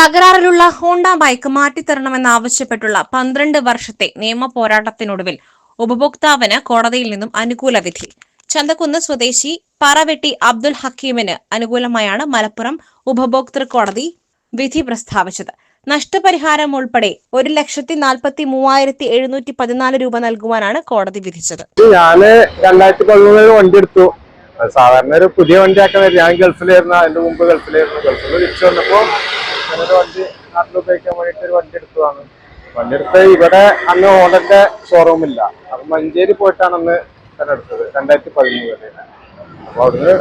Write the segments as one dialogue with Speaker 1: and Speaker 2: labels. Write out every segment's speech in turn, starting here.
Speaker 1: തകരാറിലുള്ള Honda bike മാറ്റിത്തരണമെന്നാവശ്യപ്പെട്ടുള്ള 12 വർഷത്തെ നിയമ പോരാട്ടത്തിനൊടുവിൽ ഉപഭോക്താവിന് കോടതിയിൽ നിന്നും അനുകൂല വിധി. ചന്തക്കുന്ന് സ്വദേശി പറവെട്ടി അബ്ദുൽ ഹക്കീമിന് അനുകൂലമായാണ് മലപ്പുറം ഉപഭോക്തൃ കോടതി വിധി പ്രസ്താവിച്ചത്. നഷ്ടപരിഹാരം ഉൾപ്പെടെ 1,43,714 രൂപ നൽകുവാനാണ് കോടതി വിധിച്ചത്.
Speaker 2: ഞാന് 2013 വണ്ടി എടുത്തു. സാധാരണ ഒരു പുതിയ വണ്ടിയാക്കാൻ വരും. ഞാൻ ഗൾഫിലായിരുന്നു, അതിന്റെ മുമ്പ് ഗൾഫിൽ തിരിച്ചു വന്നപ്പോ ഞാനൊരു വണ്ടി നാട്ടിൽ ഉപയോഗിക്കാൻ വേണ്ടിട്ട് ഒരു വണ്ടി എടുത്തതാണ്. വണ്ടി എടുത്ത് ഇവിടെ അന്ന് ഹോണ്ടന്റെ ഷോറൂമില്ല, അപ്പൊ മഞ്ചേരി പോയിട്ടാണ് അന്ന് തന്നെ എടുത്തത് 2013. അപ്പൊ അവിടുന്ന്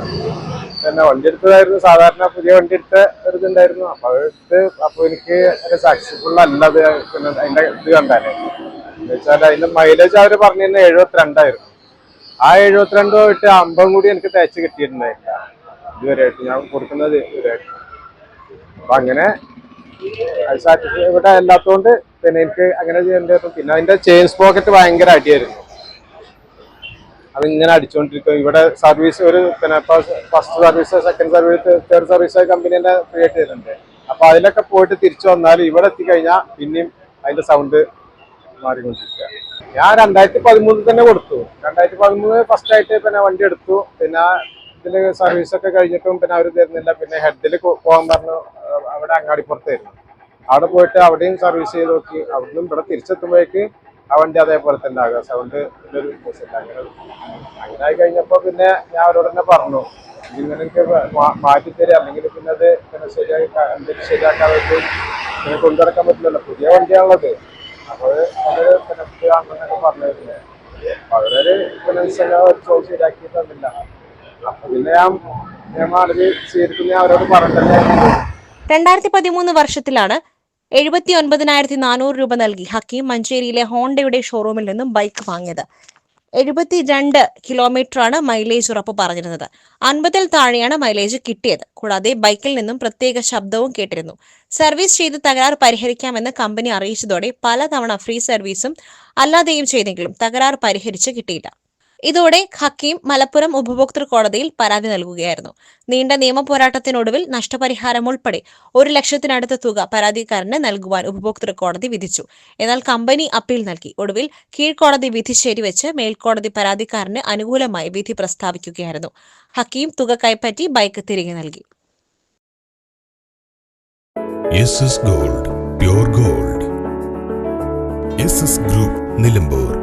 Speaker 2: പിന്നെ വണ്ടി എടുത്തതായിരുന്നു. സാധാരണ പുതിയ വണ്ടി എടുത്ത ഒരു ഇതുണ്ടായിരുന്നു. അപ്പൊ അതെടുത്ത് അപ്പൊ എനിക്ക് സക്സസ്ഫുൾ അല്ലത്. പിന്നെ അതിന്റെ ഇത് കണ്ടാലേ എന്ന് വെച്ചാൽ അതിന്റെ മൈലേജ് അവര് പറഞ്ഞു തന്നെ 72ആയിരുന്നു. ആ 72 പോയിട്ട് 50 കൂടി എനിക്ക് തേച്ച് കിട്ടിയിട്ടുണ്ടായില്ല ഇതുവരെയായിട്ട്, ഞാൻ കൊടുക്കുന്നത് ഇതുവരെയായിട്ട്. അപ്പൊ അങ്ങനെ ഇവിടെ അല്ലാത്തതുകൊണ്ട് പിന്നെ എനിക്ക് അങ്ങനെ ചെയ്യേണ്ടി വരും. പിന്നെ അതിന്റെ ചെയിൻ സ്പോക്കറ്റ് ഭയങ്കര അടിയായിരുന്നു. അത് ഇങ്ങനെ അടിച്ചുകൊണ്ടിരിക്കും. ഇവിടെ സർവീസ് ഒരു പിന്നെ first service, second service, third service company തന്നെ ഫ്രീ ആയിട്ട് തരുന്നുണ്ട്. അപ്പൊ അതിലൊക്കെ പോയിട്ട് തിരിച്ചു വന്നാൽ ഇവിടെ എത്തിക്കഴിഞ്ഞാൽ പിന്നെയും അതിന്റെ സൗണ്ട് മാറിക്കൊണ്ടിരിക്കുക. ഞാൻ 2013 തന്നെ കൊടുത്തു. 2013 ഫസ്റ്റ് ആയിട്ട് പിന്നെ വണ്ടി എടുത്തു. പിന്നെ ഇതില് സർവീസ് ഒക്കെ കഴിഞ്ഞിട്ടും പിന്നെ അവർ തരുന്നില്ല. പിന്നെ ഹെഡിൽ പോകാൻ പറഞ്ഞു. അവിടെ അങ്ങാടിപ്പുറത്തായിരുന്നു. അവിടെ പോയിട്ട് അവിടെയും സർവീസ് ചെയ്ത് നോക്കി. അവിടുന്ന് ഇവിടെ തിരിച്ചെത്തുമ്പോഴേക്ക് ആ വണ്ടി അതേപോലെ തന്നെ ആകുക, സൗണ്ട് അങ്ങനെ ആയി കഴിഞ്ഞപ്പോ പിന്നെ ഞാൻ അവരോട് തന്നെ പറഞ്ഞു, ഇങ്ങനെ എനിക്ക് മാറ്റിത്തരിക, അല്ലെങ്കിൽ പിന്നെ അത് പിന്നെ ശരിയാക്കാൻ പറ്റും, പിന്നെ കൊണ്ടുനടക്കാൻ പറ്റില്ലല്ലോ, പുതിയ വണ്ടിയാണുള്ളത്. അപ്പൊ അത് പിന്നെ കാണണമെന്നൊക്കെ പറഞ്ഞിരുന്നു. അവരൊരു പിന്നെ ശരിയാക്കി തന്നില്ല. അപ്പൊ പിന്നെ ഞാൻ മാറി സ്വീകരിക്കുന്ന അവരോട് പറഞ്ഞില്ലേ.
Speaker 1: 2013 വർഷത്തിലാണ് 79,400 രൂപ നൽകി ഹക്കീം മഞ്ചേരിയിലെ ഹോണ്ടയുടെ ഷോറൂമിൽ നിന്നും ബൈക്ക് വാങ്ങിയത്. 72 കിലോമീറ്ററാണ് മൈലേജ് ഉറപ്പ് പറഞ്ഞിരുന്നത്. 50-ൽ താഴെയാണ് മൈലേജ് കിട്ടിയത്. കൂടാതെ ബൈക്കിൽ നിന്നും പ്രത്യേക ശബ്ദവും കേട്ടിരുന്നു. സർവീസ് ചെയ്ത് തകരാർ പരിഹരിക്കാമെന്ന് കമ്പനി അറിയിച്ചതോടെ പലതവണ ഫ്രീ സർവീസും അല്ലാതെയും ചെയ്തെങ്കിലും തകരാർ പരിഹരിച്ച് കിട്ടിയില്ല. ഇതോടെ ഹക്കീം മലപ്പുറം ഉപഭോക്തൃ കോടതിയിൽ പരാതി നൽകുകയായിരുന്നു. നീണ്ട നിയമ പോരാട്ടത്തിനൊടുവിൽ നഷ്ടപരിഹാരം ഉൾപ്പെടെ 1,00,000-നടുത്ത തുക പരാതിക്കാരന് നൽകുവാൻ ഉപഭോക്തൃ കോടതി വിധിച്ചു. എന്നാൽ കമ്പനി അപ്പീൽ നൽകി. ഒടുവിൽ കീഴ്ക്കോടതി വിധി ശരിവെച്ച് മേൽക്കോടതി പരാതിക്കാരന് അനുകൂലമായി വിധി പ്രസ്താവിക്കുകയായിരുന്നു. ഹക്കീം തുക കൈപ്പറ്റി ബൈക്ക് തിരികെ നൽകി.
Speaker 3: Gold, pure gold. Group Nilambur.